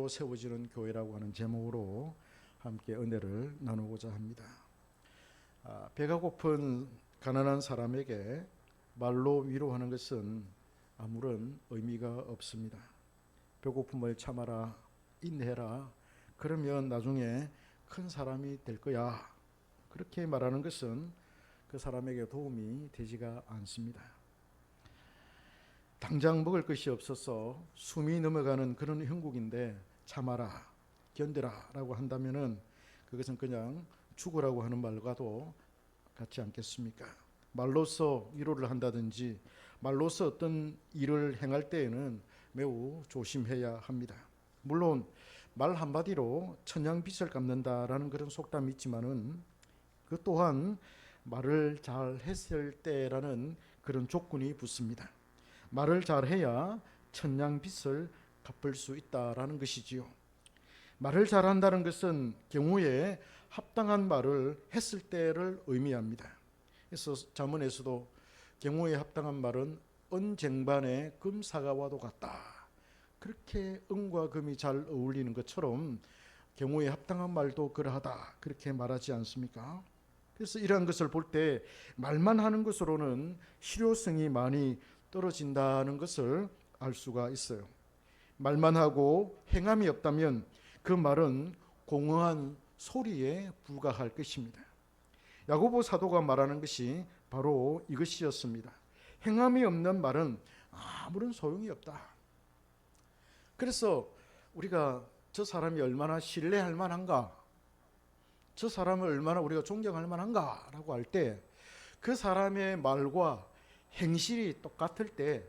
말로 세워지는 교회라고 하는 제목으로 함께 은혜를 나누고자 합니다. 배가 고픈 가난한 사람에게 말로 위로하는 것은 아무런 의미가 없습니다. 배고픔을 참아라, 인내해라, 그러면 나중에 큰 사람이 될 거야, 그렇게 말하는 것은 그 사람에게 도움이 되지가 않습니다. 당장 먹을 것이 없어서 숨이 넘어가는 그런 형국인데 참아라, 견뎌라 라고 한다면은 그것은 그냥 죽으라고 하는 말과도 같지 않겠습니까? 말로써 위로를 한다든지 말로써 어떤 일을 행할 때에는 매우 조심해야 합니다. 물론 말 한마디로 천냥빚을 갚는다라는 그런 속담이 있지만은 그 또한 말을 잘 했을 때라는 그런 조건이 붙습니다. 말을 잘해야 천냥빚을 갚을 수 있다라는 것이지요. 말을 잘한다는 것은 경우에 합당한 말을 했을 때를 의미합니다. 그래서 잠언에서도 경우에 합당한 말은 은쟁반에 금사과와도 같다, 그렇게 은과 금이 잘 어울리는 것처럼 경우에 합당한 말도 그러하다, 그렇게 말하지 않습니까? 그래서 이러한 것을 볼 때 말만 하는 것으로는 실효성이 많이 떨어진다는 것을 알 수가 있어요. 말만 하고 행함이 없다면 그 말은 공허한 소리에 불과할 것입니다. 야고보 사도가 말하는 것이 바로 이것이었습니다. 행함이 없는 말은 아무런 소용이 없다. 그래서 우리가 저 사람이 얼마나 신뢰할 만한가, 저 사람을 얼마나 우리가 존경할 만한가 라고 할 때 그 사람의 말과 행실이 똑같을 때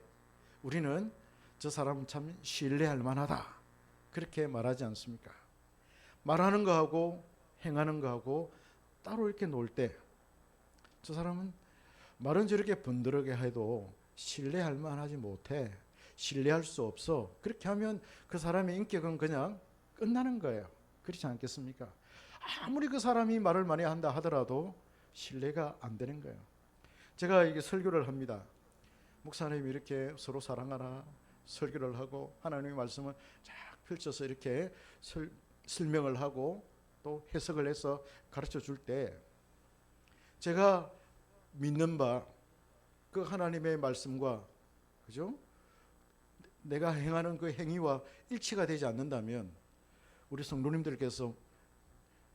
우리는 저 사람은 참 신뢰할 만하다, 그렇게 말하지 않습니까? 말하는 거하고 행하는 거하고 따로 이렇게 놓을 때 저 사람은 말은 저렇게 번들하게 해도 신뢰할 만하지 못해, 신뢰할 수 없어, 그렇게 하면 그 사람의 인격은 그냥 끝나는 거예요. 그렇지 않겠습니까? 아무리 그 사람이 말을 많이 한다 하더라도 신뢰가 안 되는 거예요. 제가 이게 설교를 합니다. 목사님이 이렇게 서로 사랑하라 설교를 하고 하나님의 말씀을 쫙 펼쳐서 이렇게 설명을 하고 또 해석을 해서 가르쳐 줄 때 제가 믿는 바 그 하나님의 말씀과, 그죠? 내가 행하는 그 행위와 일치가 되지 않는다면 우리 성도님들께서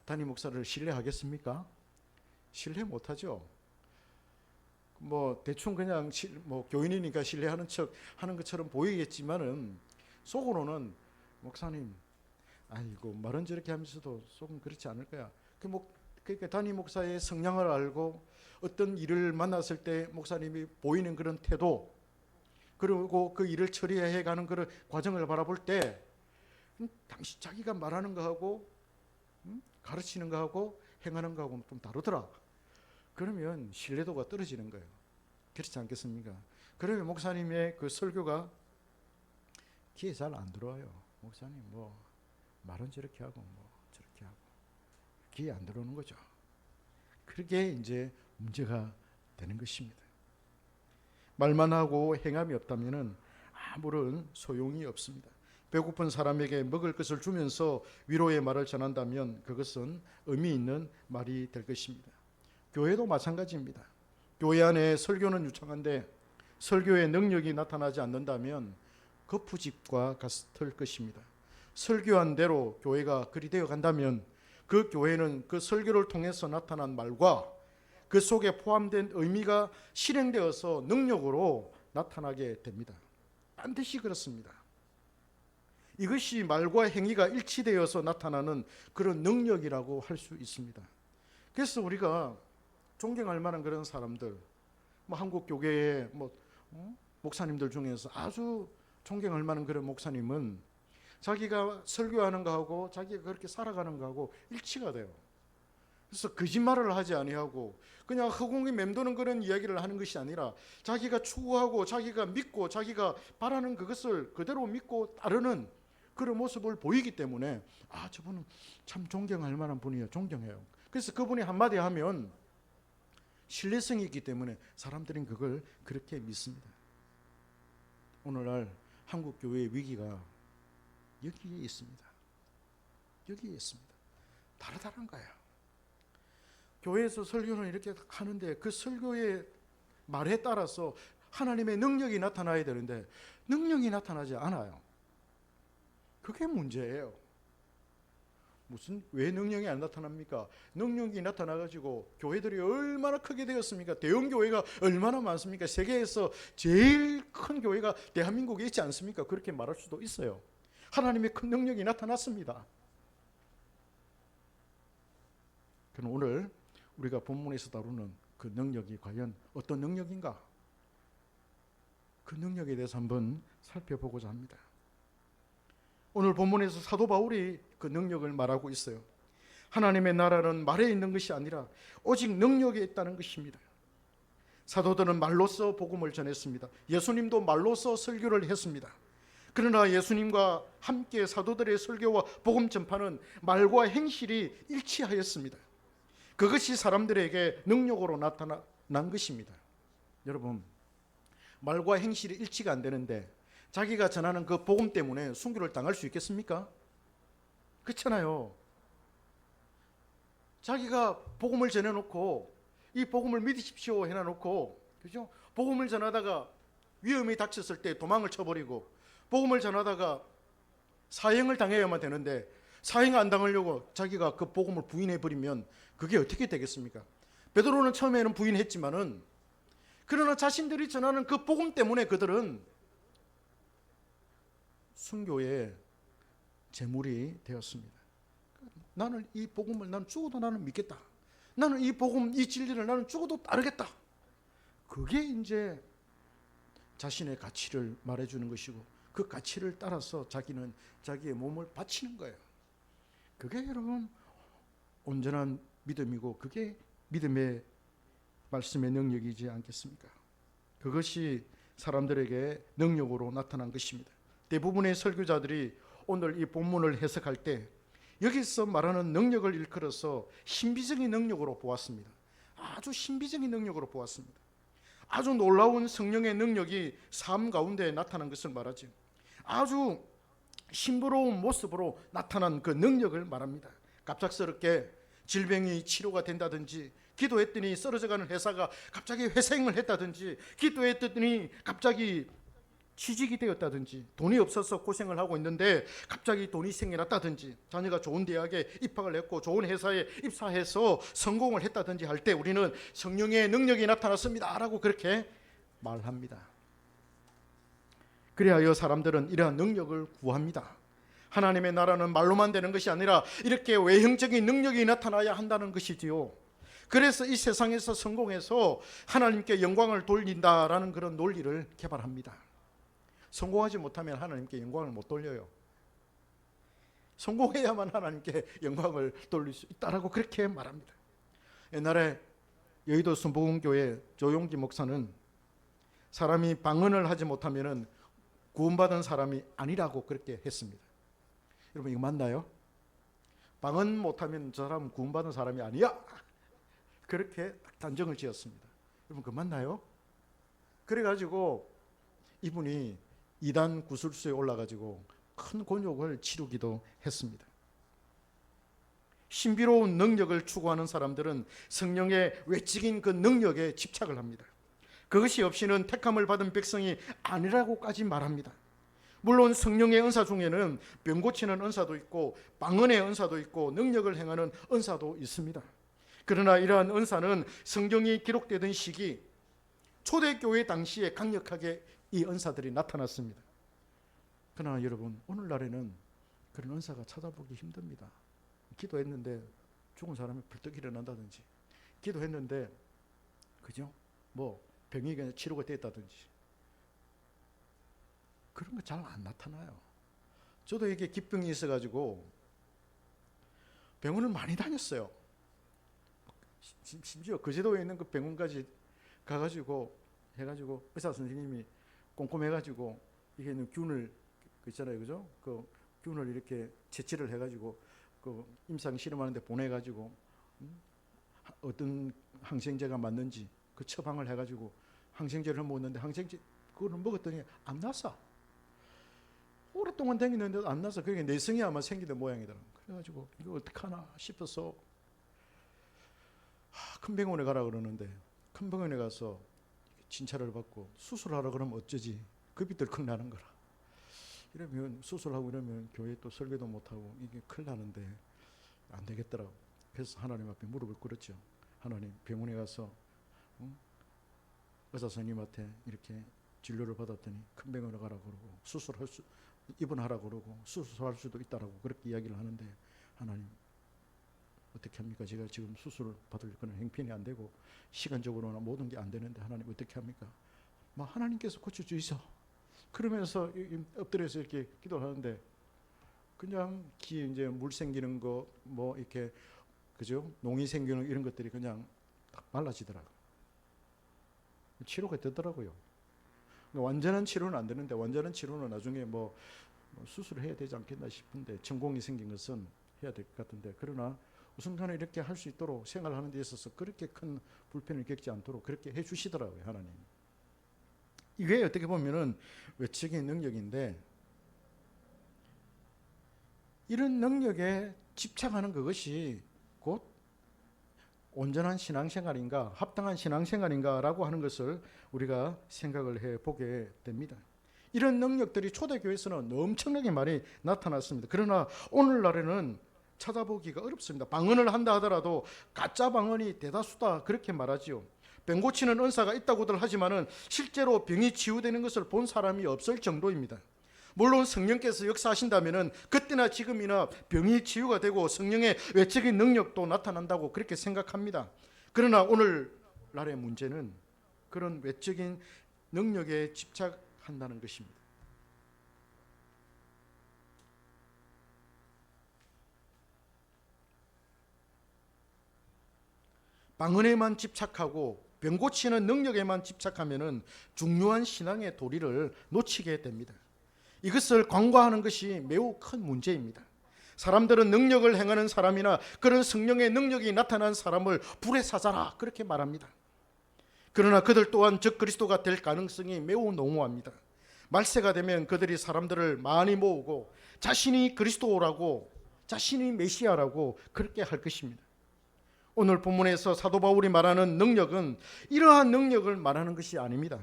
담임 목사를 신뢰하겠습니까? 신뢰 못하죠. 뭐 대충 그냥 뭐 교인이니까 신뢰하는 척 하는 것처럼 보이겠지만은 속으로는 목사님, 아이고 말은 저렇게 하면서도 속은 그렇지 않을 거야. 그러니까 담임 목사의 성향을 알고 어떤 일을 만났을 때 목사님이 보이는 그런 태도, 그리고 그 일을 처리해 가는 그런 과정을 바라볼 때 당시 자기가 말하는 거하고 가르치는 거하고 행하는 거하고는 좀 다르더라. 그러면 신뢰도가 떨어지는 거예요. 그렇지 않겠습니까? 그러면 목사님의 그 설교가 귀에 잘 안 들어와요. 목사님 뭐 말은 저렇게 하고 뭐 저렇게 하고 귀에 안 들어오는 거죠. 그게 이제 문제가 되는 것입니다. 말만 하고 행함이 없다면 아무런 소용이 없습니다. 배고픈 사람에게 먹을 것을 주면서 위로의 말을 전한다면 그것은 의미 있는 말이 될 것입니다. 교회도 마찬가지입니다. 교회 안에 설교는 유창한데 설교의 능력이 나타나지 않는다면 거푸집과 같을 것입니다. 설교한 대로 교회가 그리 되어 간다면 그 교회는 그 설교를 통해서 나타난 말과 그 속에 포함된 의미가 실행되어서 능력으로 나타나게 됩니다. 반드시 그렇습니다. 이것이 말과 행위가 일치되어서 나타나는 그런 능력이라고 할 수 있습니다. 그래서 우리가 존경할 만한 그런 사람들, 뭐 한국 교회의 목사님들 중에서 아주 존경할 만한 그런 목사님은 자기가 설교하는 거하고 자기가 그렇게 살아가는 거하고 일치가 돼요. 그래서 거짓말을 하지 아니하고 그냥 허공에 맴도는 그런 이야기를 하는 것이 아니라 자기가 추구하고 자기가 믿고 자기가 바라는 그것을 그대로 믿고 따르는 그런 모습을 보이기 때문에 저분은 참 존경할 만한 분이에요. 존경해요. 그래서 그분이 한마디 하면 신뢰성이 있기 때문에 사람들은 그걸 그렇게 믿습니다. 오늘날 한국 교회의 위기가 여기에 있습니다. 여기 있습니다. 다르다는 거예요. 교회에서 설교는 이렇게 하는데 그 설교의 말에 따라서 하나님의 능력이 나타나야 되는데 능력이 나타나지 않아요. 그게 문제예요. 왜 능력이 안 나타납니까? 능력이 나타나가지고 교회들이 얼마나 크게 되었습니까? 대형 교회가 얼마나 많습니까? 세계에서 제일 큰 교회가 대한민국에 있지 않습니까? 그렇게 말할 수도 있어요. 하나님의 큰 능력이 나타났습니다. 그럼 오늘 우리가 본문에서 다루는 그 능력이 과연 어떤 능력인가? 그 능력에 대해서 한번 살펴보고자 합니다. 오늘 본문에서 사도 바울이 그 능력을 말하고 있어요. 하나님의 나라는 말에 있는 것이 아니라 오직 능력에 있다는 것입니다. 사도들은 말로써 복음을 전했습니다. 예수님도 말로써 설교를 했습니다. 그러나 예수님과 함께 사도들의 설교와 복음 전파는 말과 행실이 일치하였습니다. 그것이 사람들에게 능력으로 나타난 것입니다. 여러분, 말과 행실이 일치가 안 되는데 자기가 전하는 그 복음 때문에 순교를 당할 수 있겠습니까? 그렇잖아요. 자기가 복음을 전해놓고 이 복음을 믿으십시오 해놔놓고, 그죠? 복음을 전하다가 위험이 닥쳤을 때 도망을 쳐버리고, 복음을 전하다가 사형을 당해야만 되는데 사형 안 당하려고 자기가 그 복음을 부인해버리면 그게 어떻게 되겠습니까? 베드로는 처음에는 부인했지만은, 그러나 자신들이 전하는 그 복음 때문에 그들은 순교의 제물이 되었습니다. 나는 이 복음을 나는 죽어도 나는 믿겠다. 나는 이 복음, 이 진리를 나는 죽어도 따르겠다. 그게 이제 자신의 가치를 말해주는 것이고, 그 가치를 따라서 자기는 자기의 몸을 바치는 거예요. 그게 여러분 온전한 믿음이고, 그게 믿음의 말씀의 능력이지 않겠습니까? 그것이 사람들에게 능력으로 나타난 것입니다. 대부분의 설교자들이 오늘 이 본문을 해석할 때 여기서 말하는 능력을 일컬어서 신비적인 능력으로 보았습니다. 아주 신비적인 능력으로 보았습니다. 아주 놀라운 성령의 능력이 삶 가운데 나타난 것을 말하죠. 아주 신비로운 모습으로 나타난 그 능력을 말합니다. 갑작스럽게 질병이 치료가 된다든지, 기도했더니 쓰러져가는 회사가 갑자기 회생을 했다든지, 기도했더니 갑자기 취직이 되었다든지, 돈이 없어서 고생을 하고 있는데 갑자기 돈이 생겨났다든지, 자녀가 좋은 대학에 입학을 했고 좋은 회사에 입사해서 성공을 했다든지 할 때 우리는 성령의 능력이 나타났습니다 라고 그렇게 말합니다. 그래야 사람들은 이러한 능력을 구합니다. 하나님의 나라는 말로만 되는 것이 아니라 이렇게 외형적인 능력이 나타나야 한다는 것이지요. 그래서 이 세상에서 성공해서 하나님께 영광을 돌린다라는 그런 논리를 개발합니다. 성공하지 못하면 하나님께 영광을 못 돌려요. 성공해야만 하나님께 영광을 돌릴 수 있다라고 그렇게 말합니다. 옛날에 여의도 순복음교회 조용기 목사는 사람이 방언을 하지 못하면 구원받은 사람이 아니라고 그렇게 했습니다. 여러분, 이거 맞나요? 방언 못하면 저 사람은 구원받은 사람이 아니야, 그렇게 단정을 지었습니다. 여러분, 그거 맞나요? 그래가지고 이분이 이단 구술소에 올라가지고 큰 곤욕을 치르기도 했습니다. 신비로운 능력을 추구하는 사람들은 성령의 외적인 그 능력에 집착을 합니다. 그것이 없이는 택함을 받은 백성이 아니라고까지 말합니다. 물론 성령의 은사 중에는 병 고치는 은사도 있고 방언의 은사도 있고 능력을 행하는 은사도 있습니다. 그러나 이러한 은사는 성경이 기록되던 시기 초대교회 당시에 강력하게 이 은사들이 나타났습니다. 그러나 여러분, 오늘날에는 그런 은사가 찾아보기 힘듭니다. 기도했는데 죽은 사람이 벌떡 일어난다든지, 기도했는데 그죠? 병이 그냥 치료가 됐다든지, 그런 거 잘 안 나타나요. 저도 이게 기병이 있어가지고 병원을 많이 다녔어요. 심지어 거제도에 있는 그 병원까지 가가지고 해가지고 의사 선생님이 꼼꼼해가지고 이게 있는 균을 그 있잖아요, 그죠? 그 균을 이렇게 채취를 해가지고 그 임상 실험하는데 보내가지고 어떤 항생제가 맞는지 그 처방을 해가지고 항생제를 먹었는데 항생제 그거를 먹었더니 안 났어. 오랫동안 다녔는데도 안 나서 그게 내성이 아마 생기던 모양이더라고. 그래가지고 이거 어떡하나 싶어서 큰 병원에 가라 그러는데 큰 병원에 가서 진찰을 받고 수술하라 그러면 어쩌지? 급이 덜컥 나는 거라. 이러면 수술하고 이러면 교회 또 설교도 못하고 이게 큰일 나는데 안 되겠더라고. 그래서 하나님 앞에 무릎을 꿇었죠. 하나님, 병원에 가서 의사 선생님한테 이렇게 진료를 받았더니 큰 병원에 가라 그러고 입원하라고 그러고 수술할 수도 있다라고 그렇게 이야기를 하는데, 하나님 어떻게 합니까? 제가 지금 수술을 받을 그런 형편이 안 되고 시간적으로나 모든 게 안 되는데 하나님 어떻게 합니까? 막 하나님께서 고쳐주이소. 그러면서 엎드려서 이렇게 기도를 하는데 그냥 귀에 이제 물 생기는 거 뭐 이렇게 그죠? 농이 생기는 이런 것들이 그냥 딱 말라지더라고. 치료가 되더라고요. 완전한 치료는 안 되는데 완전한 치료는 나중에 뭐 수술을 해야 되지 않겠나 싶은데 천공이 생긴 것은 해야 될 것 같은데, 그러나 우선 간에 이렇게 할 수 있도록 생활하는 데 있어서 그렇게 큰 불편을 겪지 않도록 그렇게 해 주시더라고요, 하나님. 이게 어떻게 보면은 외적인 능력인데, 이런 능력에 집착하는 그것이 곧 온전한 신앙생활인가, 합당한 신앙생활인가라고 하는 것을 우리가 생각을 해보게 됩니다. 이런 능력들이 초대교회에서는 엄청나게 많이 나타났습니다. 그러나 오늘날에는 찾아보기가 어렵습니다. 방언을 한다 하더라도 가짜 방언이 대다수다 그렇게 말하지요. 병 고치는 은사가 있다고들 하지만은 실제로 병이 치유되는 것을 본 사람이 없을 정도입니다. 물론 성령께서 역사하신다면은 그때나 지금이나 병이 치유가 되고 성령의 외적인 능력도 나타난다고 그렇게 생각합니다. 그러나 오늘날의 문제는 그런 외적인 능력에 집착한다는 것입니다. 방언에만 집착하고 병 고치는 능력에만 집착하면은 중요한 신앙의 도리를 놓치게 됩니다. 이것을 간과하는 것이 매우 큰 문제입니다. 사람들은 능력을 행하는 사람이나 그런 성령의 능력이 나타난 사람을 불의 사자라 그렇게 말합니다. 그러나 그들 또한 적그리스도가 될 가능성이 매우 농후합니다. 말세가 되면 그들이 사람들을 많이 모으고 자신이 그리스도라고, 자신이 메시아라고 그렇게 할 것입니다. 오늘 본문에서 사도 바울이 말하는 능력은 이러한 능력을 말하는 것이 아닙니다.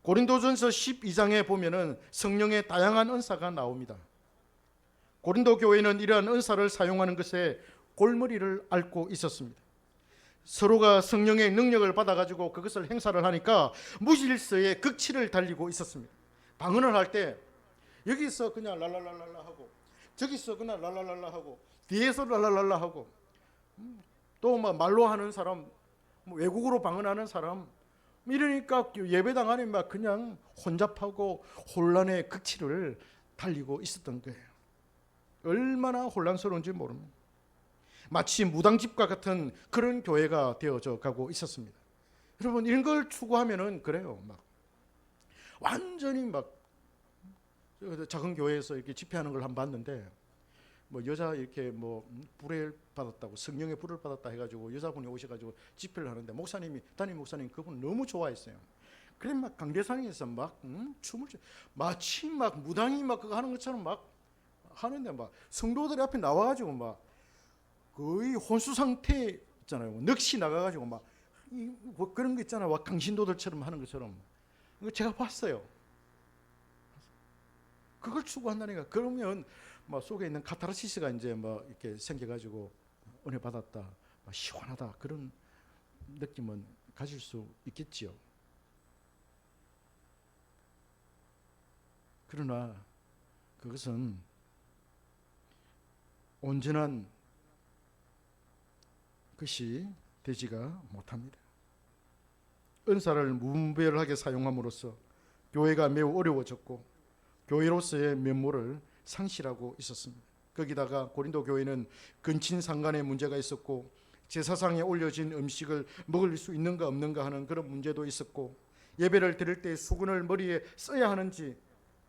고린도전서 12장에 보면은 성령의 다양한 은사가 나옵니다. 고린도 교회는 이러한 은사를 사용하는 것에 골머리를 앓고 있었습니다. 서로가 성령의 능력을 받아가지고 그것을 행사를 하니까 무질서의 극치를 달리고 있었습니다. 방언을 할 때 여기서 그냥 랄랄랄라 하고 저기서 그냥 랄랄랄라 하고 뒤에서 랄랄랄라 하고 또 막 말로 하는 사람, 외국어로 방언하는 사람, 이러니까 예배당 안에 막 그냥 혼잡하고 혼란의 극치를 달리고 있었던 거예요. 얼마나 혼란스러운지 모릅니다. 마치 무당집과 같은 그런 교회가 되어져 가고 있었습니다. 여러분, 이런 걸 추구하면은 그래요. 막 완전히 막 작은 교회에서 이렇게 집회하는 걸 한번 봤는데, 뭐 여자 이렇게 뭐 불을 받았다고, 성령의 불을 받았다 해가지고 여자분이 오셔가지고 집회를 하는데 목사님이, 담임 목사님 그분 너무 좋아했어요. 그래 막 강대상에서 막 춤을 마치 막 무당이 막 그거 하는 것처럼 막 하는데, 막 성도들 앞에 나와가지고 막 거의 혼수 상태 있잖아요. 넋이 나가가지고 막 뭐 그런 거 있잖아요. 막 강신도들처럼 하는 것처럼. 제가 봤어요. 그걸 추구한다니까. 그러면 막 속에 있는 카타르시스가 이제 막 이렇게 생겨가지고 은혜 받았다, 막 시원하다 그런 느낌은 가질 수 있겠지요. 그러나 그것은 온전한 것이 되지가 못합니다. 은사를 무분별하게 사용함으로써 교회가 매우 어려워졌고 교회로서의 면모를 상실하고 있었습니다. 거기다가 고린도 교회는 근친상간의 문제가 있었고 제사상에 올려진 음식을 먹을 수 있는가 없는가 하는 그런 문제도 있었고, 예배를 드릴 때 수건을 머리에 써야 하는지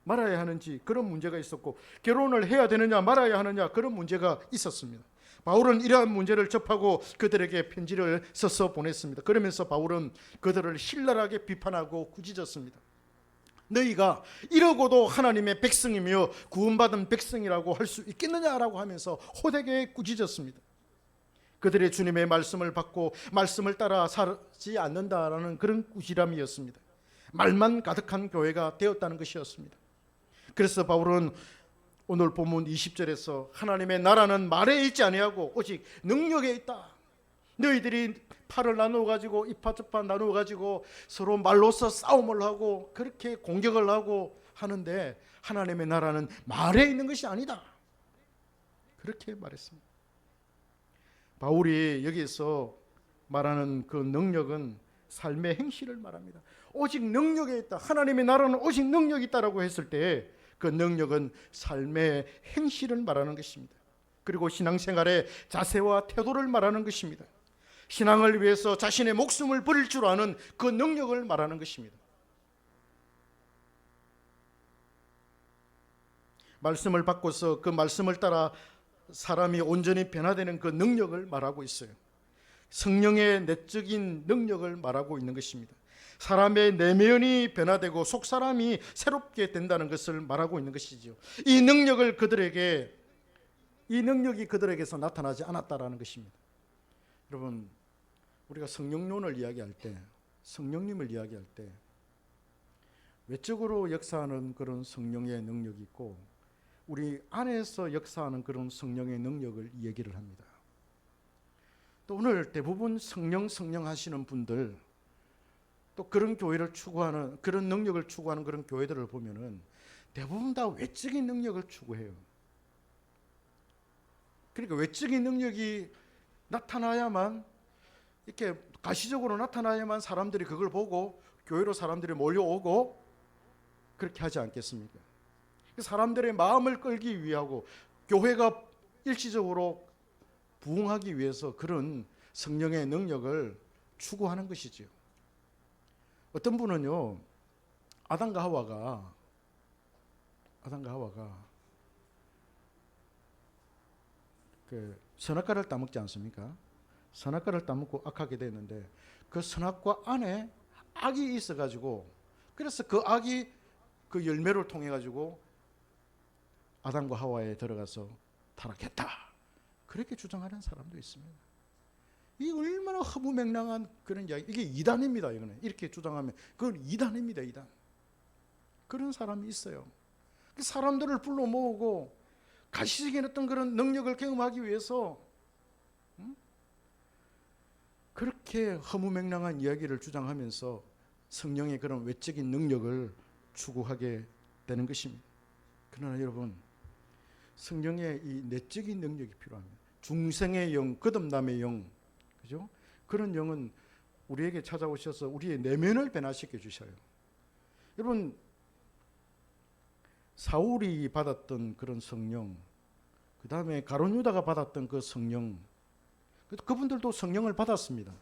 말아야 하는지 그런 문제가 있었고, 결혼을 해야 되느냐 말아야 하느냐 그런 문제가 있었습니다. 바울은 이러한 문제를 접하고 그들에게 편지를 써서 보냈습니다. 그러면서 바울은 그들을 신랄하게 비판하고 꾸짖었습니다. 너희가 이러고도 하나님의 백성이며 구원받은 백성이라고 할 수 있겠느냐라고 하면서 호되게 꾸짖었습니다. 그들의 주님의 말씀을 받고 말씀을 따라 살지 않는다라는 그런 꾸지람이었습니다. 말만 가득한 교회가 되었다는 것이었습니다. 그래서 바울은 오늘 본문 20절에서 하나님의 나라는 말에 있지 아니하고 오직 능력에 있다. 너희들이 팔을 나누어 가지고 이파 저파 나누어 가지고 서로 말로써 싸움을 하고 그렇게 공격을 하고 하는데 하나님의 나라는 말에 있는 것이 아니다. 그렇게 말했습니다. 바울이 여기서 말하는 그 능력은 삶의 행실을 말합니다. 오직 능력에 있다. 하나님의 나라는 오직 능력이 있다라고 했을 때 그 능력은 삶의 행실을 말하는 것입니다. 그리고 신앙생활의 자세와 태도를 말하는 것입니다. 신앙을 위해서 자신의 목숨을 버릴 줄 아는 그 능력을 말하는 것입니다. 말씀을 받고서 그 말씀을 따라 사람이 온전히 변화되는 그 능력을 말하고 있어요. 성령의 내적인 능력을 말하고 있는 것입니다. 사람의 내면이 변화되고 속사람이 새롭게 된다는 것을 말하고 있는 것이죠. 이 능력이 그들에게서 나타나지 않았다라는 것입니다. 여러분, 우리가 성령론을 이야기할 때, 성령님을 이야기할 때 외적으로 역사하는 그런 성령의 능력이 있고 우리 안에서 역사하는 그런 성령의 능력을 얘기를 합니다. 또 오늘 대부분 성령 하시는 분들, 또 그런 교회를 추구하는, 그런 능력을 추구하는 그런 교회들을 보면은 대부분 다 외적인 능력을 추구해요. 그러니까 외적인 능력이 나타나야만, 이렇게 가시적으로 나타나야만 사람들이 그걸 보고 교회로 사람들이 몰려오고 그렇게 하지 않겠습니까? 사람들의 마음을 끌기 위하고 교회가 일시적으로 부흥하기 위해서 그런 성령의 능력을 추구하는 것이지요. 어떤 분은요, 아담과 하와가 그 선악과를 따먹지 않습니까? 선악과를 따먹고 악하게 됐는데 그 선악과 안에 악이 있어가지고, 그래서 그 악이 그 열매를 통해 가지고 아담과 하와에 들어가서 타락했다. 그렇게 주장하는 사람도 있습니다. 이 얼마나 허무맹랑한 그런 이야기. 이게 이단입니다. 이거는 이렇게 주장하면 그건 이단입니다. 이단. 그런 사람이 있어요. 사람들을 불러 모으고 가시적인 어떤 그런 능력을 경험하기 위해서 그렇게 허무맹랑한 이야기를 주장하면서 성령의 그런 외적인 능력을 추구하게 되는 것입니다. 그러나 여러분, 성령의 이 내적인 능력이 필요합니다. 중생의 영, 거듭남의 영, 그죠? 그런 영은 우리에게 찾아오셔서 우리의 내면을 변화시켜 주셔요. 여러분, 사울이 받았던 그런 성령, 그 다음에 가룟 유다가 받았던 그 성령, 그분들도 성령을 받았습니다.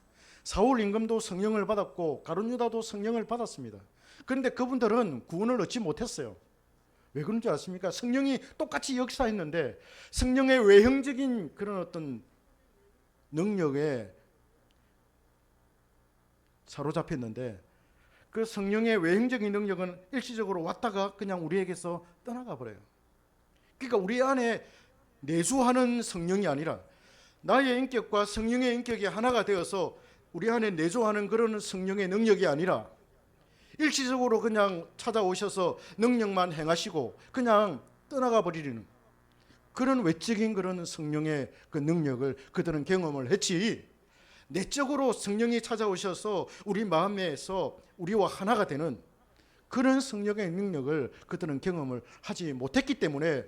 사울 임금도 성령을 받았고 가룟 유다도 성령을 받았습니다. 그런데 그분들은 구원을 얻지 못했어요. 왜 그런지 아십니까? 성령이 똑같이 역사했는데 성령의 외형적인 그런 어떤 능력에 사로잡혔는데 그 성령의 외형적인 능력은 일시적으로 왔다가 그냥 우리에게서 떠나가 버려요. 그러니까 우리 안에 내주하는 성령이 아니라 나의 인격과 성령의 인격이 하나가 되어서 우리 안에 내주하는 그런 성령의 능력이 아니라 일시적으로 그냥 찾아오셔서 능력만 행하시고 그냥 떠나가 버리는 그런 외적인 그런 성령의 그 능력을 그들은 경험을 했지, 내적으로 성령이 찾아오셔서 우리 마음에서 우리와 하나가 되는 그런 성령의 능력을 그들은 경험을 하지 못했기 때문에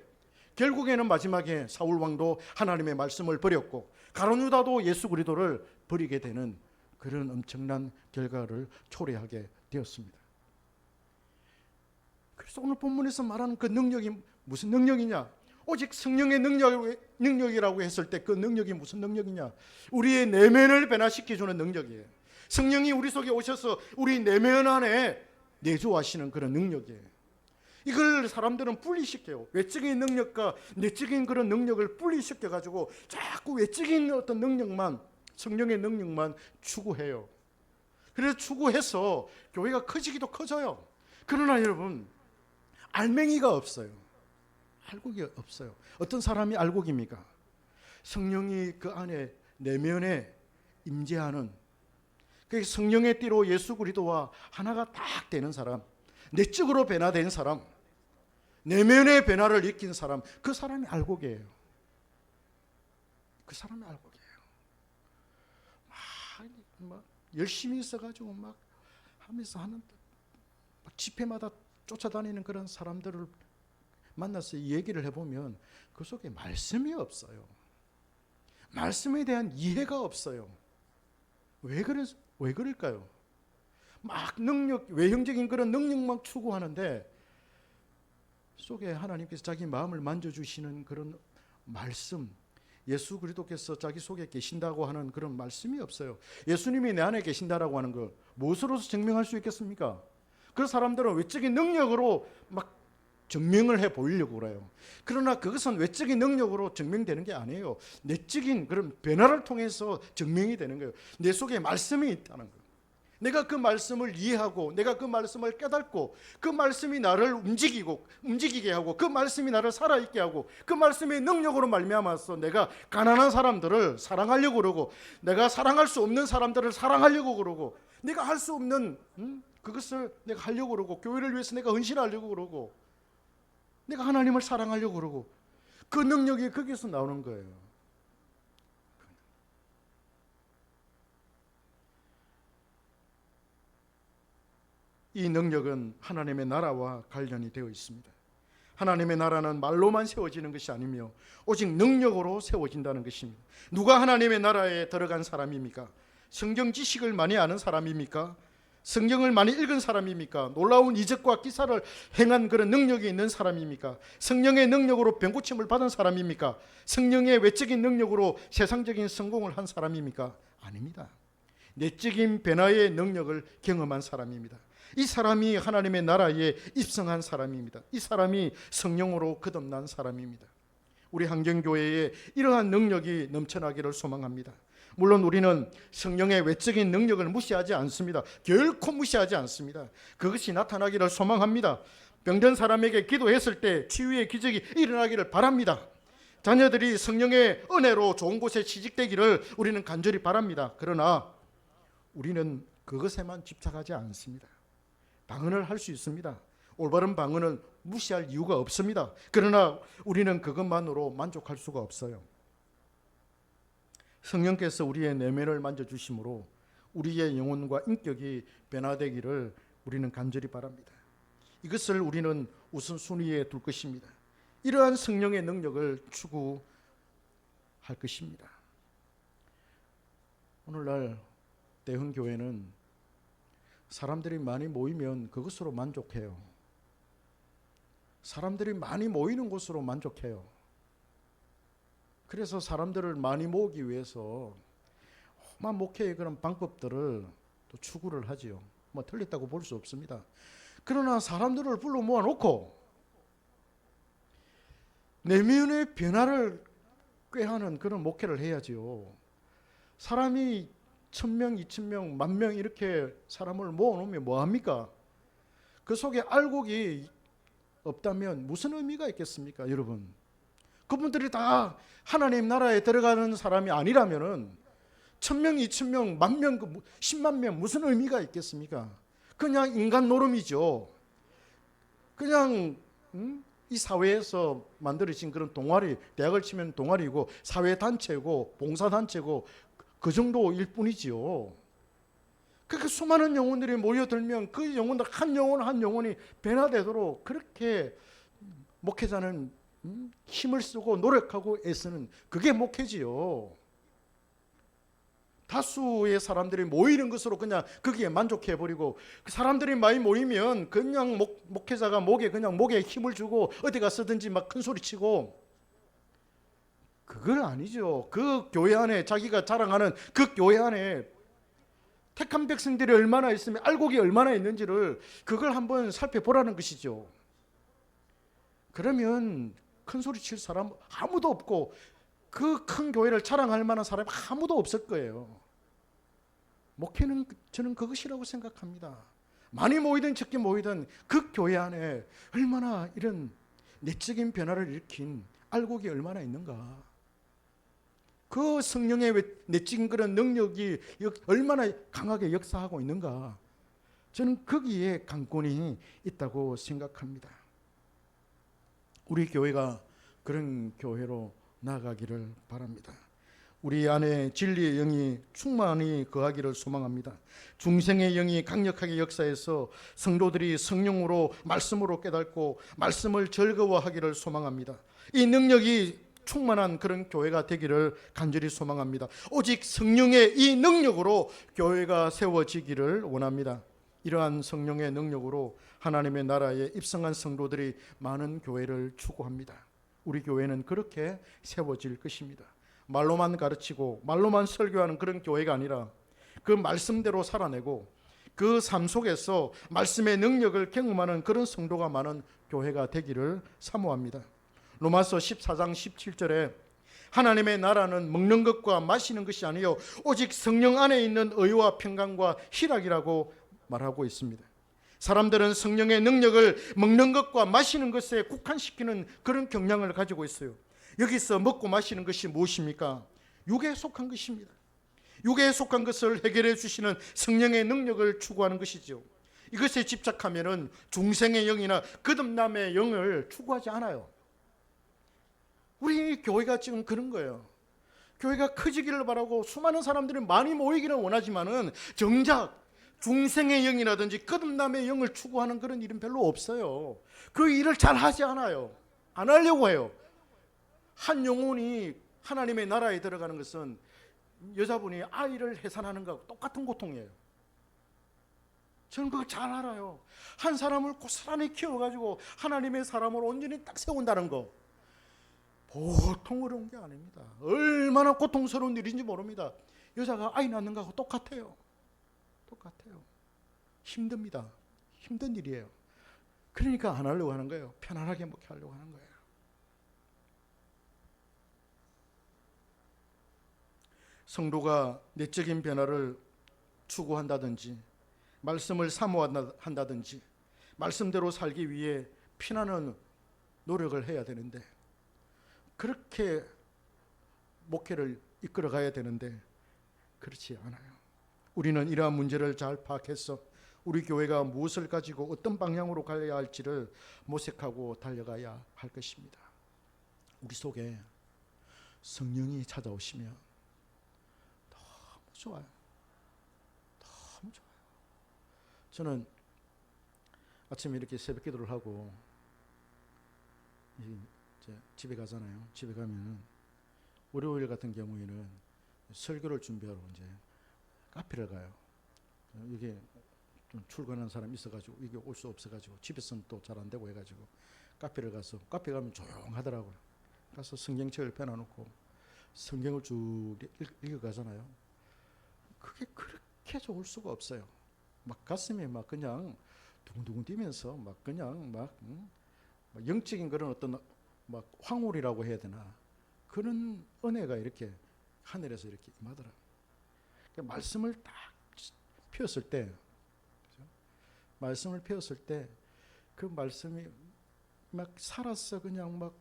결국에는 마지막에 사울 왕도 하나님의 말씀을 버렸고 가룟 유다도 예수 그리스도를 버리게 되는 그런 엄청난 결과를 초래하게 되었습니다. 그래서 오늘 본문에서 말하는 그 능력이 무슨 능력이냐? 오직 성령의 능력이라고 했을 때 그 능력이 무슨 능력이냐? 우리의 내면을 변화시켜주는 능력이에요. 성령이 우리 속에 오셔서 우리 내면 안에 내주하시는 그런 능력이에요. 이걸 사람들은 분리시켜요. 외적인 능력과 내적인 그런 능력을 분리시켜가지고 자꾸 외적인 어떤 능력만, 성령의 능력만 추구해요. 그래서 추구해서 교회가 커지기도 커져요. 그러나 여러분, 알맹이가 없어요. 알곡이 없어요. 어떤 사람이 알곡입니까? 성령이 그 안에 내면에 임재하는, 그 성령의 띠로 예수 그리스도와 하나가 딱 되는 사람, 내적으로 변화된 사람, 내면의 변화를 느낀 사람, 그 사람이 알곡이에요. 그 사람이 알곡이에요. 막 열심히 있어가지고 막 하면서 하는, 막 집회마다 쫓아다니는 그런 사람들을 만나서 얘기를 해보면 그 속에 말씀이 없어요. 말씀에 대한 이해가 없어요. 왜 그럴까요? 막 능력, 외형적인 그런 능력만 추구하는데 속에 하나님께서 자기 마음을 만져주시는 그런 말씀, 예수 그리스도께서 자기 속에 계신다고 하는 그런 말씀이 없어요. 예수님이 내 안에 계신다라고 하는 걸 무엇으로서 증명할 수 있겠습니까? 그 사람들은 외적인 능력으로 막 증명을 해 보이려고 그래요. 그러나 그것은 외적인 능력으로 증명되는 게 아니에요. 내적인 그런 변화를 통해서 증명이 되는 거예요. 내 속에 말씀이 있다는 거예요. 내가 그 말씀을 이해하고, 내가 그 말씀을 깨닫고, 그 말씀이 나를 움직이게 하고, 그 말씀이 나를 살아있게 하고, 그 말씀의 능력으로 말미암아서 내가 가난한 사람들을 사랑하려고 그러고, 내가 사랑할 수 없는 사람들을 사랑하려고 그러고, 내가 할 수 없는 그것을 내가 하려고 그러고, 교회를 위해서 내가 헌신하려고 그러고, 내가 하나님을 사랑하려고 그러고, 그 능력이 거기서 나오는 거예요. 이 능력은 하나님의 나라와 관련이 되어 있습니다. 하나님의 나라는 말로만 세워지는 것이 아니며 오직 능력으로 세워진다는 것입니다. 누가 하나님의 나라에 들어간 사람입니까? 성경 지식을 많이 아는 사람입니까? 성경을 많이 읽은 사람입니까? 놀라운 이적과 기사를 행한 그런 능력이 있는 사람입니까? 성령의 능력으로 병고침을 받은 사람입니까? 성령의 외적인 능력으로 세상적인 성공을 한 사람입니까? 아닙니다. 내적인 변화의 능력을 경험한 사람입니다. 이 사람이 하나님의 나라에 입성한 사람입니다. 이 사람이 성령으로 거듭난 사람입니다. 우리 한경교회에 이러한 능력이 넘쳐나기를 소망합니다. 물론 우리는 성령의 외적인 능력을 무시하지 않습니다. 결코 무시하지 않습니다. 그것이 나타나기를 소망합니다. 병든 사람에게 기도했을 때 치유의 기적이 일어나기를 바랍니다. 자녀들이 성령의 은혜로 좋은 곳에 취직되기를 우리는 간절히 바랍니다. 그러나 우리는 그것에만 집착하지 않습니다. 방언을 할 수 있습니다. 올바른 방언은 무시할 이유가 없습니다. 그러나 우리는 그것만으로 만족할 수가 없어요. 성령께서 우리의 내면을 만져주심으로 우리의 영혼과 인격이 변화되기를 우리는 간절히 바랍니다. 이것을 우리는 우선순위에 둘 것입니다. 이러한 성령의 능력을 추구할 것입니다. 오늘날 대흥교회는 사람들이 많이 모이면 그것으로 만족해요. 사람들이 많이 모이는 곳으로 만족해요. 그래서 사람들을 많이 모으기 위해서 목회의 그런 방법들을 또 추구를 하지요. 뭐 틀렸다고 볼 수 없습니다. 그러나 사람들을 불러 모아놓고 내면의 변화를 꾀하는 그런 목회를 해야지요. 사람이 1000명, 2000명, 10,000명 이렇게 사람을 모아놓으면 뭐합니까? 그 속에 알곡이 없다면 무슨 의미가 있겠습니까, 여러분? 그분들이 다 하나님 나라에 들어가는 사람이 아니라면은 1000명, 2000명, 10,000명, 10만 명 무슨 의미가 있겠습니까? 그냥 인간 노름이죠. 그냥 이 사회에서 만들어진 그런 동아리, 대학을 치면 동아리고 사회단체고 봉사단체고 그 정도일 뿐이지요. 그렇게 수많은 영혼들이 모여들면 그 영혼들 한 영혼 한 영혼이 변화되도록 그렇게 목회자는 힘을 쓰고 노력하고 애쓰는 그게 목회지요. 다수의 사람들이 모이는 것으로 그냥 거기에 만족해버리고 그 사람들이 많이 모이면 그냥 목회자가 목에 힘을 주고 어디 가서든지 막 큰 소리 치고 그건 아니죠. 그 교회 안에 자기가 자랑하는 그 교회 안에 택한 백성들이 얼마나 있으면 알곡이 얼마나 있는지를 그걸 한번 살펴보라는 것이죠. 그러면 큰 소리 칠 사람 아무도 없고 그 큰 교회를 자랑할 만한 사람이 아무도 없을 거예요. 목회는 저는 그것이라고 생각합니다. 많이 모이든 적게 모이든 그 교회 안에 얼마나 이런 내적인 변화를 일으킨 알곡이 얼마나 있는가. 그 성령의 내적인 그런 능력이 얼마나 강하게 역사하고 있는가. 저는 거기에 강권이 있다고 생각합니다. 우리 교회가 그런 교회로 나아가기를 바랍니다. 우리 안에 진리의 영이 충만히 거하기를 소망합니다. 중생의 영이 강력하게 역사해서 성도들이 성령으로 말씀으로 깨닫고 말씀을 즐거워하기를 소망합니다. 이 능력이 충만한 그런 교회가 되기를 간절히 소망합니다. 오직 성령의 이 능력으로 교회가 세워지기를 원합니다. 이러한 성령의 능력으로 하나님의 나라에 입성한 성도들이 많은 교회를 추구합니다. 우리 교회는 그렇게 세워질 것입니다. 말로만 가르치고 말로만 설교하는 그런 교회가 아니라 그 말씀대로 살아내고 그 삶 속에서 말씀의 능력을 경험하는 그런 성도가 많은 교회가 되기를 사모합니다. 로마서 14장 17절에 하나님의 나라는 먹는 것과 마시는 것이 아니요 오직 성령 안에 있는 의와 평강과 희락이라고 말하고 있습니다. 사람들은 성령의 능력을 먹는 것과 마시는 것에 국한시키는 그런 경향을 가지고 있어요. 여기서 먹고 마시는 것이 무엇입니까? 육에 속한 것입니다. 육에 속한 것을 해결해 주시는 성령의 능력을 추구하는 것이죠. 이것에 집착하면은 중생의 영이나 거듭남의 영을 추구하지 않아요. 우리 교회가 지금 그런 거예요. 교회가 커지기를 바라고 수많은 사람들이 많이 모이기를 원하지만은 정작 중생의 영이라든지 거듭남의 영을 추구하는 그런 일은 별로 없어요. 그 일을 잘 하지 않아요. 안 하려고 해요. 한 영혼이 하나님의 나라에 들어가는 것은 여자분이 아이를 해산하는 것과 똑같은 고통이에요. 저는 그거 잘 알아요. 한 사람을 고스란히 키워가지고 하나님의 사람으로 온전히 딱 세운다는 거 보통 어려운 게 아닙니다. 얼마나 고통스러운 일인지 모릅니다. 여자가 아이 낳는 거하고 똑같아요. 똑같아요. 힘듭니다. 힘든 일이에요. 그러니까 안 하려고 하는 거예요. 편안하게 먹게 하려고 하는 거예요. 성도가 내적인 변화를 추구한다든지 말씀을 사모한다든지 말씀대로 살기 위해 피나는 노력을 해야 되는데 그렇게 목회를 이끌어 가야 되는데 그렇지 않아요. 우리는 이러한 문제를 잘 파악해서 우리 교회가 무엇을 가지고 어떤 방향으로 가야 할지를 모색하고 달려가야 할 것입니다. 우리 속에 성령이 찾아오시면 너무 좋아요. 너무 좋아요. 저는 아침에 이렇게 새벽 기도를 하고 이제 집에 가잖아요. 집에 가면 월요일 같은 경우에는 설교를 준비하러 이제 카페를 가요. 이게 좀 출근하는 사람이 있어가지고 이게 올 수 없어가지고 집에서는 또 잘 안 되고 해가지고 카페를 가서 카페 가면 조용하더라고요. 가서 성경책을 펴놔놓고 성경을 쭉 읽어가잖아요. 그게 그렇게 좋을 수가 없어요. 막 가슴이 막 그냥 두근두근 뛰면서 막 그냥 막 영적인 그런 어떤 막 황홀이라고 해야 되나 그런 은혜가 이렇게 하늘에서 이렇게 임하더라고요. 말씀을 딱 펴었을 때, 그렇죠? 말씀을 펴었을 때 그 말씀이 막 살아서 그냥 막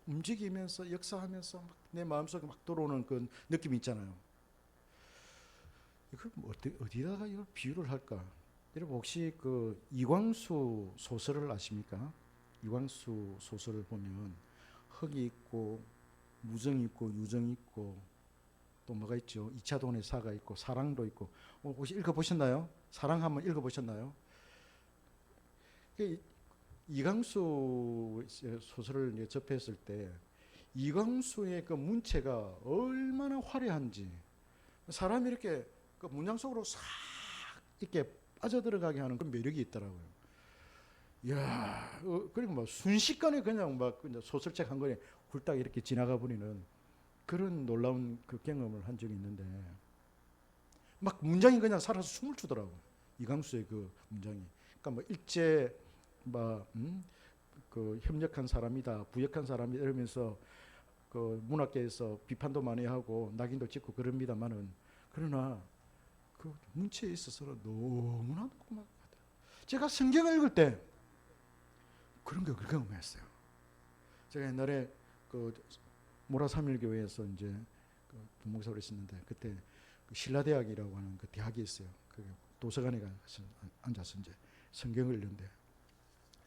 움직이면서 역사하면서 막 내 마음속에 막 들어오는 그 느낌이 있잖아요. 이걸 어디다가 이걸 비유를 할까? 여러분 혹시 그 이광수 소설을 아십니까? 이광수 소설을 보면 흑이 있고 무정이 있고 유정이 있고 또 뭐가 있죠? 2차 돈의 사가 있고 사랑도 있고 혹시 읽어보셨나요? 사랑 한번 읽어보셨나요? 이광수 소설을 접했을 때 이광수의 그 문체가 얼마나 화려한지 사람이 이렇게 그 문장 속으로 싹 이렇게 빠져들어가게 하는 그 매력이 있더라고요. 이야, 그리고 막 순식간에 그냥 막 소설책 한 권에 훌딱 이렇게 지나가 버리는 그런 놀라운 그 경험을 한 적이 있는데 막 문장이 그냥 살아서 춤을 추더라고요. 이광수의 그 문장이. 그러니까 뭐 일제 그 협력한 사람이다, 부역한 사람이다 이러면서 그 문학계에서 비판도 많이 하고 낙인도 찍고 그럽니다만은 그러나 그 문체에 있어서는 너무나 막 제가 성경을 읽을 때 그런 게 경험했어요. 제가 옛날에 그 모라 삼일교회에서 이제 그 부목사로 있었는데 그때 그 신라대학이라고 하는 그 대학이 있어요. 그 도서관에 가서 앉아서 이제 성경을 읽는데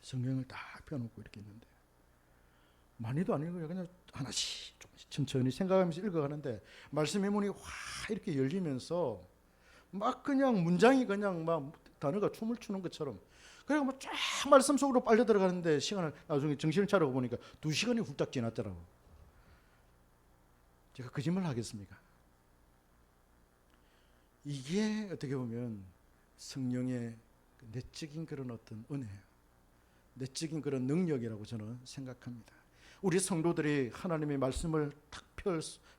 성경을 딱 펴놓고 이렇게 있는데 많이도 안 읽어요. 그냥 하나씩 조금씩 천천히 생각하면서 읽어가는데 말씀의 문이 확 이렇게 열리면서 막 그냥 문장이 그냥 막 단어가 춤을 추는 것처럼 그리고 막 쫙 말씀 속으로 빨려 들어가는데 시간을 나중에 정신을 차리고 보니까 2시간이 훌딱 지났더라고. 제가 거짓말 하겠습니까? 이게 어떻게 보면 성령의 내적인 그런 어떤 은혜예요. 내적인 그런 능력이라고 저는 생각합니다. 우리 성도들이 하나님의 말씀을 딱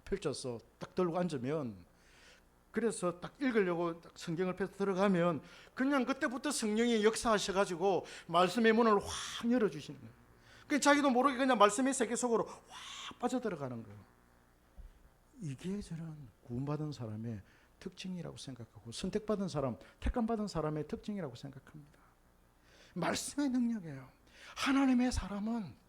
펼쳐서 딱 들고 앉으면 그래서 딱 읽으려고 딱 성경을 펴서 들어가면 그냥 그때부터 성령이 역사하셔가지고 말씀의 문을 확 열어주시는 거예요. 그 자기도 모르게 그냥 말씀의 세계 속으로 확 빠져들어가는 거예요. 이게 저는 구원받은 사람의 특징이라고 생각하고 선택받은 사람, 택함받은 사람의 특징이라고 생각합니다. 말씀의 능력이에요. 하나님의 사람은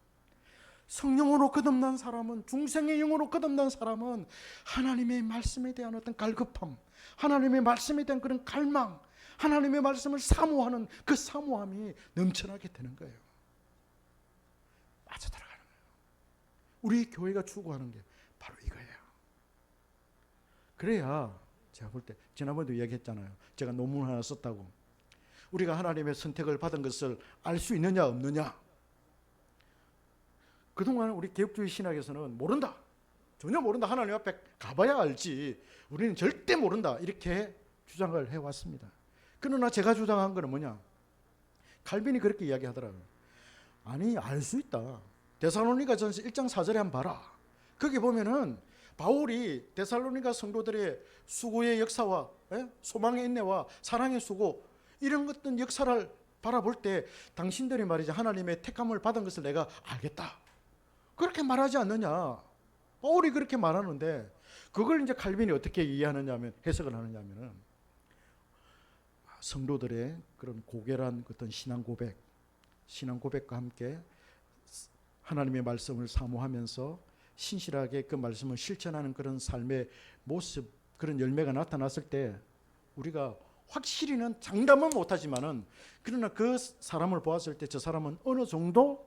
성령으로 거듭난 사람은 중생의 영으로 거듭난 사람은 하나님의 말씀에 대한 어떤 갈급함, 하나님의 말씀에 대한 그런 갈망, 하나님의 말씀을 사모하는 그 사모함이 넘쳐나게 되는 거예요. 빠져들어가는 거예요. 우리 교회가 추구하는 게 바로 이거예요. 그래야 제가 볼 때 지난번에도 이야기했잖아요. 제가 논문 하나 썼다고. 우리가 하나님의 선택을 받은 것을 알 수 있느냐 없느냐. 그동안 우리 개혁주의 신학에서는 모른다. 전혀 모른다. 하나님 앞에 가봐야 알지. 우리는 절대 모른다. 이렇게 주장을 해왔습니다. 그러나 제가 주장한 거는 뭐냐. 칼빈이 그렇게 이야기하더라고요. 아니 알 수 있다. 데살로니가 전서 1장 4절에 한번 봐라. 거기 보면은 바울이 데살로니가 성도들의 수고의 역사와 소망의 인내와 사랑의 수고 이런 어떤 역사를 바라볼 때 당신들이 말이죠. 하나님의 택함을 받은 것을 내가 알겠다. 그렇게 말하지 않느냐. 바울이 그렇게 말하는데 그걸 이제 칼빈이 어떻게 이해하느냐 하면 해석을 하느냐 하면은 성도들의 그런 고결한 어떤 신앙 고백과 함께 하나님의 말씀을 사모하면서 신실하게 그 말씀을 실천하는 그런 삶의 모습, 그런 열매가 나타났을 때 우리가 확실히는 장담은 못하지만은 그러나 그 사람을 보았을 때 저 사람은 어느 정도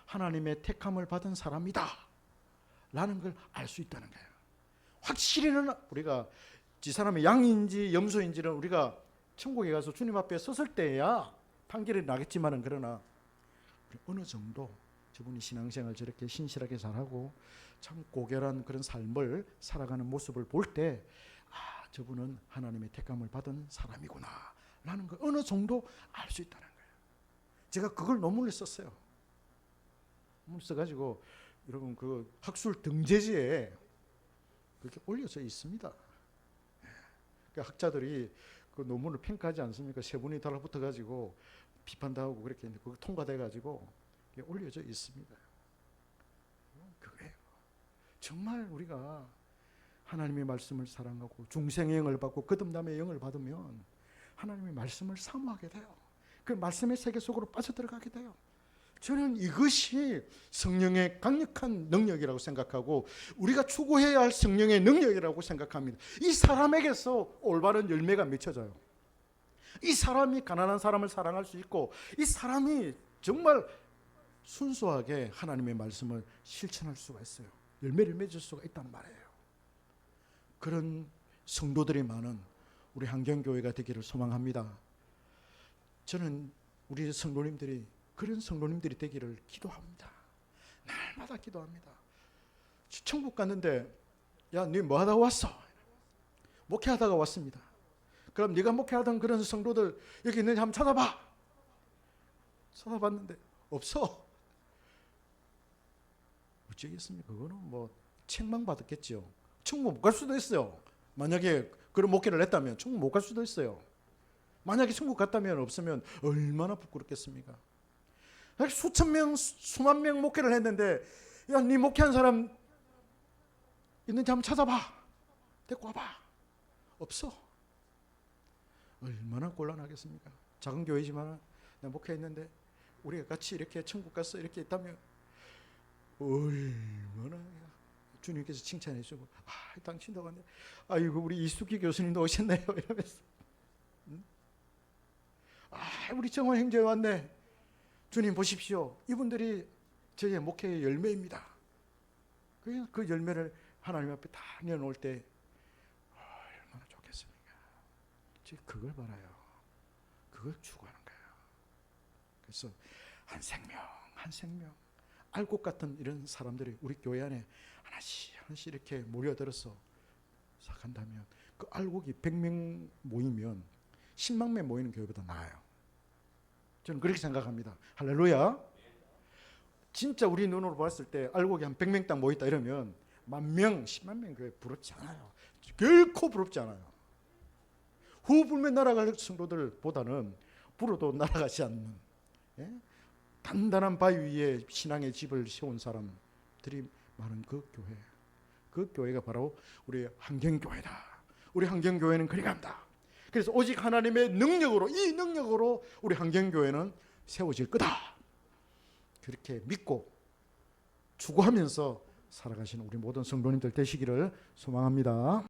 하나님의 택함을 받은 사람이다 라는 걸 알 수 있다는 거예요. 확실히는 우리가 이 사람이 양인지 염소인지는 우리가 천국에 가서 주님 앞에 섰을 때야 판결이 나겠지만은 그러나 어느 정도 저분이 신앙생활 저렇게 신실하게 잘하고 참 고결한 그런 삶을 살아가는 모습을 볼 때 저분은 하나님의 택함을 받은 사람이구나 라는 걸 어느 정도 알 수 있다는 거예요. 제가 그걸 논문을 썼어요. 논문을 써가지고 여러분 그 학술 등재지에 그렇게 올려져 있습니다. 그러니까 학자들이 그 논문을 평가하지 않습니까? 세 분이 달라붙어가지고 비판도 하고 그렇게 했는데 그거 통과돼가지고 올려져 있습니다. 그거예요. 정말 우리가 하나님의 말씀을 사랑하고 중생의 영을 받고 거듭남의 영을 받으면 하나님의 말씀을 사모하게 돼요. 그 말씀의 세계 속으로 빠져들어가게 돼요. 저는 이것이 성령의 강력한 능력이라고 생각하고 우리가 추구해야 할 성령의 능력이라고 생각합니다. 이 사람에게서 올바른 열매가 맺혀져요. 이 사람이 가난한 사람을 사랑할 수 있고 이 사람이 정말 순수하게 하나님의 말씀을 실천할 수가 있어요. 열매를 맺을 수가 있단 말이에요. 그런 성도들이 많은 우리 한경교회가 되기를 소망합니다. 저는 우리 성도님들이 그런 성도님들이 되기를 기도합니다. 날마다 기도합니다. 천국 갔는데 야, 네 뭐 하다가 왔어? 목회하다가 왔습니다. 그럼 네가 목회하던 그런 성도들 여기 있는지 한번 찾아봐. 찾아봤는데 없어. 어쩌겠습니까? 그거는 뭐 책망받았겠죠. 천국 못 갈 수도 있어요. 만약에 그런 목회를 했다면 천국 못 갈 수도 있어요. 만약에 천국 갔다면 없으면 얼마나 부끄럽겠습니까? 수천 명, 수만 명 목회를 했는데 야, 네 목회한 사람 있는지 한번 찾아봐. 데리고 와봐. 없어. 얼마나 곤란하겠습니까? 작은 교회지만 내가 목회했는데 우리가 같이 이렇게 천국 가서 이렇게 있다면 얼마나 주님께서 칭찬해 주고 당신도 갔네. 아이고 우리 이수기 교수님도 오셨네요 이러면서 우리 정원 형제 왔네. 주님 보십시오. 이분들이 저의 목회의 열매입니다. 그 열매를 하나님 앞에 다 내놓을 때 얼마나 좋겠습니까? 지금 그걸 바라요. 그걸 추구하는 거예요. 그래서 한 생명 한 생명 알곡 같은 이런 사람들이 우리 교회 안에 하나씩 이렇게 모여들어서 시작한다면 그 알곡이 100명 모이면 10만 명 모이는 교회보다 나아요. 저는 그렇게 생각합니다. 할렐루야. 진짜 우리 눈으로 봤을 때 알곡이 한 100명 딱 모였다 이러면 10,000명, 10만 명 교회 부럽지 않아요. 결코 부럽지 않아요. 후 불며 날아갈 성도들보다는 불어도 날아가지 않는 단단한 바위 위에 신앙의 집을 세운 사람들이 많은 그 교회, 그 교회가 바로 우리 환경교회다. 우리 환경교회는 그리 간다. 그래서 오직 하나님의 능력으로, 이 능력으로 우리 환경교회는 세워질 거다. 그렇게 믿고 추구하면서 살아가시는 우리 모든 성도님들 되시기를 소망합니다.